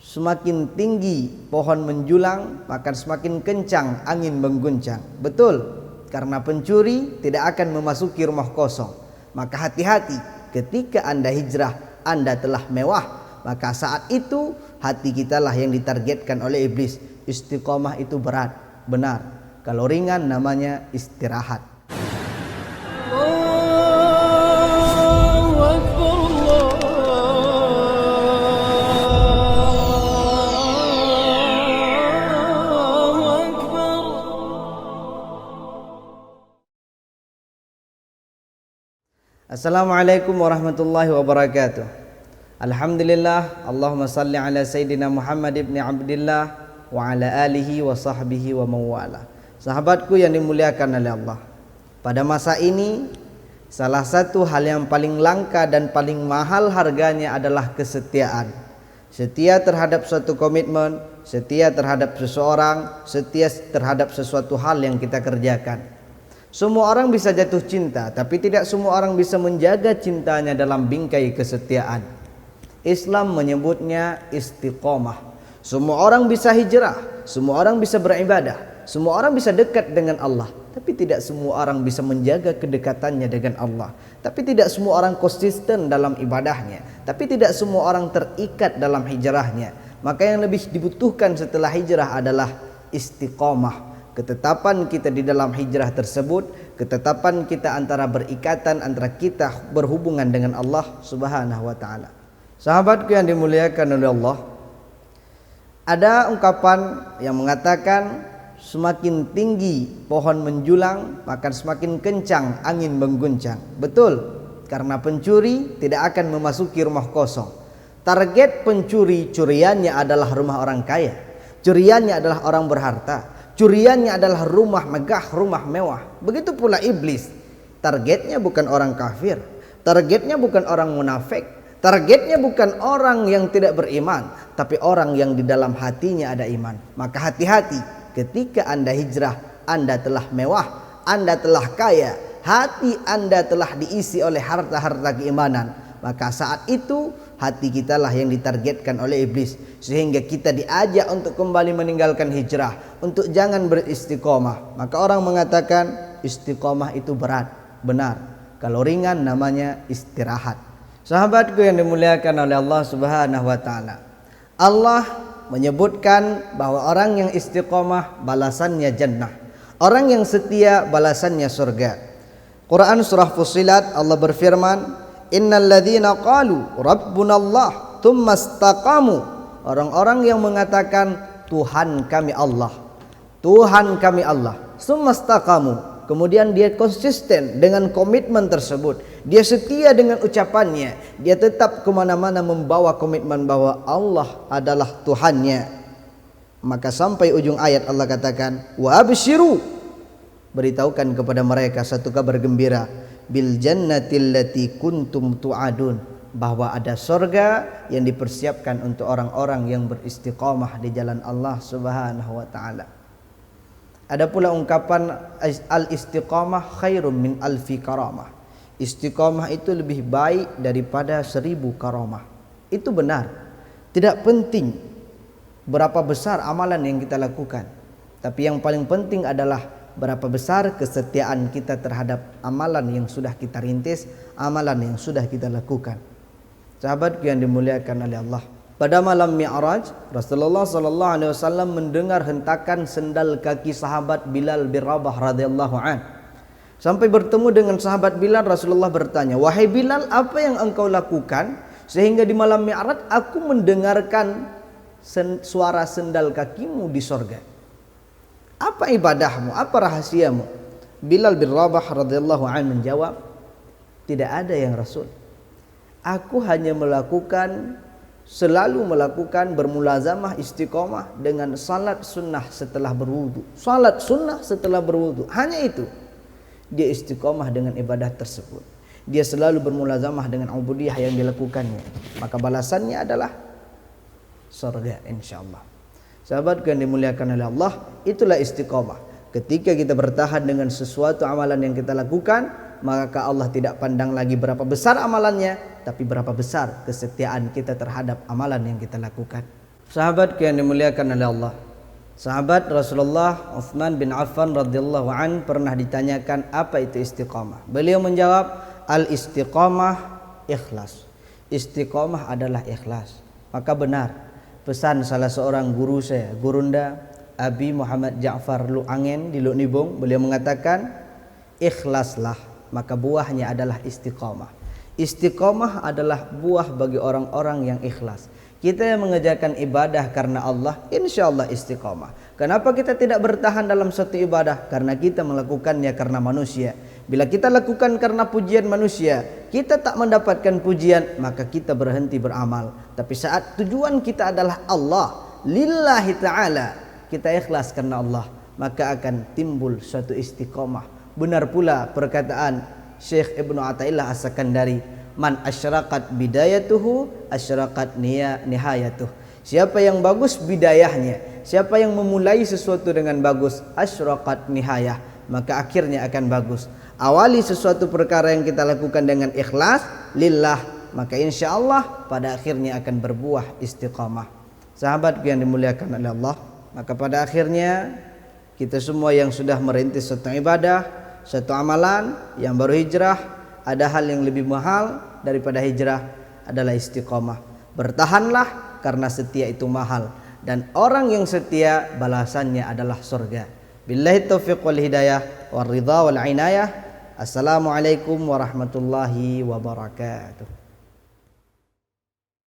Semakin tinggi pohon menjulang, maka semakin kencang angin mengguncang. Betul, karena pencuri tidak akan memasuki rumah kosong. Maka hati-hati, ketika Anda hijrah, Anda telah mewah. Maka saat itu hati kita lah yang ditargetkan oleh iblis. Istiqomah itu berat, benar. Kalau ringan namanya istirahat. Assalamualaikum warahmatullahi wabarakatuh. Alhamdulillah, Allahumma salli ala Sayyidina Muhammad ibn Abdillah wa ala alihi wa sahbihi wa mawala. Sahabatku yang dimuliakan oleh Allah, pada masa ini salah satu hal yang paling langka dan paling mahal harganya adalah kesetiaan. Setia terhadap suatu komitmen, setia terhadap seseorang, setia terhadap sesuatu hal yang kita kerjakan. Semua orang bisa jatuh cinta, tapi tidak semua orang bisa menjaga cintanya dalam bingkai kesetiaan. Islam menyebutnya istiqomah. Semua orang bisa hijrah, semua orang bisa beribadah, semua orang bisa dekat dengan Allah, tapi tidak semua orang bisa menjaga kedekatannya dengan Allah. Tapi tidak semua orang konsisten dalam ibadahnya, tapi tidak semua orang terikat dalam hijrahnya. Maka yang lebih dibutuhkan setelah hijrah adalah istiqomah. Ketetapan kita di dalam hijrah tersebut, ketetapan kita antara berikatan, antara kita berhubungan dengan Allah Subhanahu wa taala. Sahabatku yang dimuliakan oleh Allah, ada ungkapan yang mengatakan semakin tinggi pohon menjulang, maka semakin kencang angin mengguncang. Betul, karena pencuri tidak akan memasuki rumah kosong. Target pencuri, curiannya adalah rumah orang kaya, curiannya adalah orang berharta, curiannya adalah rumah megah, rumah mewah. Begitu pula iblis. Targetnya bukan orang kafir, targetnya bukan orang munafik, targetnya bukan orang yang tidak beriman, tapi orang yang di dalam hatinya ada iman. Maka hati-hati, ketika Anda hijrah, Anda telah mewah, Anda telah kaya, hati Anda telah diisi oleh harta-harta keimanan. Maka saat itu hati kita lah yang ditargetkan oleh iblis, sehingga kita diajak untuk kembali meninggalkan hijrah, untuk jangan beristiqomah. Maka orang mengatakan istiqomah itu berat, benar. Kalau ringan namanya istirahat. Sahabatku yang dimuliakan oleh Allah Subhanahu wa taala, Allah menyebutkan bahwa orang yang istiqomah balasannya jannah, orang yang setia balasannya surga. Quran surah Fussilat, Allah berfirman, innal ladzina qalu rabbunallah tsumma istaqamu. Orang-orang yang mengatakan Tuhan kami Allah, Tuhan kami Allah, tsumma istaqamu, kemudian dia konsisten dengan komitmen tersebut, dia setia dengan ucapannya, dia tetap kemana-mana membawa komitmen bahwa Allah adalah Tuhannya. Maka sampai ujung ayat Allah katakan, wa absyiru, beritahukan kepada mereka satu kabar gembira, bil jannatil lati kuntum tu'adun, bahwa ada surga yang dipersiapkan untuk orang-orang yang beristiqamah di jalan Allah Subhanahu wa taala. Ada pula ungkapan al-istiqamah khairum min alfi karamah. Istiqamah itu lebih baik daripada 1000 karamah. Itu benar. Tidak penting berapa besar amalan yang kita lakukan, tapi yang paling penting adalah berapa besar kesetiaan kita terhadap amalan yang sudah kita rintis, amalan yang sudah kita lakukan. Sahabatku yang dimuliakan oleh Allah, pada malam Mi'raj, Rasulullah sallallahu alaihi wasallam mendengar hentakan sendal kaki sahabat Bilal bin Rabah radhiyallahu an. Sampai bertemu dengan sahabat Bilal, Rasulullah bertanya, "Wahai Bilal, apa yang engkau lakukan sehingga di malam Mi'raj aku mendengarkan suara sendal kakimu di sorga? Apa ibadahmu? Apa rahasiamu?" Bilal bin Rabah radhiyallahu an menjawab, "Tidak ada yang Rasul. Aku hanya selalu melakukan bermulazamah istiqomah dengan salat sunnah setelah berwudu. Salat sunnah setelah berwudu. Hanya itu." Dia istiqomah dengan ibadah tersebut. Dia selalu bermulazamah dengan ubudiyah yang dilakukannya. Maka balasannya adalah surga insyaallah. Sahabatku yang dimuliakan oleh Allah, itulah istiqomah. Ketika kita bertahan dengan sesuatu amalan yang kita lakukan, maka Allah tidak pandang lagi berapa besar amalannya, tapi berapa besar kesetiaan kita terhadap amalan yang kita lakukan. Sahabat yang dimuliakan oleh Allah, sahabat Rasulullah Utsman bin Affan radhiyallahu an pernah ditanyakan apa itu istiqamah. Beliau menjawab, al-istiqamah ikhlas. Istiqamah adalah ikhlas. Maka benar pesan salah seorang guru saya, Gurunda Abi Muhammad Ja'far Lu'angen di Lu'nibung. Beliau mengatakan, ikhlaslah maka buahnya adalah istiqamah. Istiqamah adalah buah bagi orang-orang yang ikhlas. Kita yang mengerjakan ibadah karena Allah, insya Allah istiqamah. Kenapa kita tidak bertahan dalam suatu ibadah? Karena kita melakukannya karena manusia. Bila kita lakukan karena pujian manusia, kita tak mendapatkan pujian, maka kita berhenti beramal. Tapi saat tujuan kita adalah Allah, lillahi ta'ala, kita ikhlas karena Allah, maka akan timbul suatu istiqamah. Benar pula perkataan Syekh Ibnu Athaillah As-Sakandari, man asyraqat bidayatuhu asyraqat nihayatuh. Siapa yang bagus bidayahnya, siapa yang memulai sesuatu dengan bagus, asyraqat nihayah, maka akhirnya akan bagus. Awali sesuatu perkara yang kita lakukan dengan ikhlas lillah, maka insyaallah pada akhirnya akan berbuah istiqamah. Sahabat yang dimuliakan oleh Allah, maka pada akhirnya kita semua yang sudah merintis suatu ibadah, suatu amalan, yang baru hijrah, ada hal yang lebih mahal daripada hijrah adalah istiqamah. Bertahanlah karena setia itu mahal, dan orang yang setia balasannya adalah surga. Billahi taufiq wal hidayah wal ridha wal inayah. Assalamualaikum warahmatullahi wabarakatuh.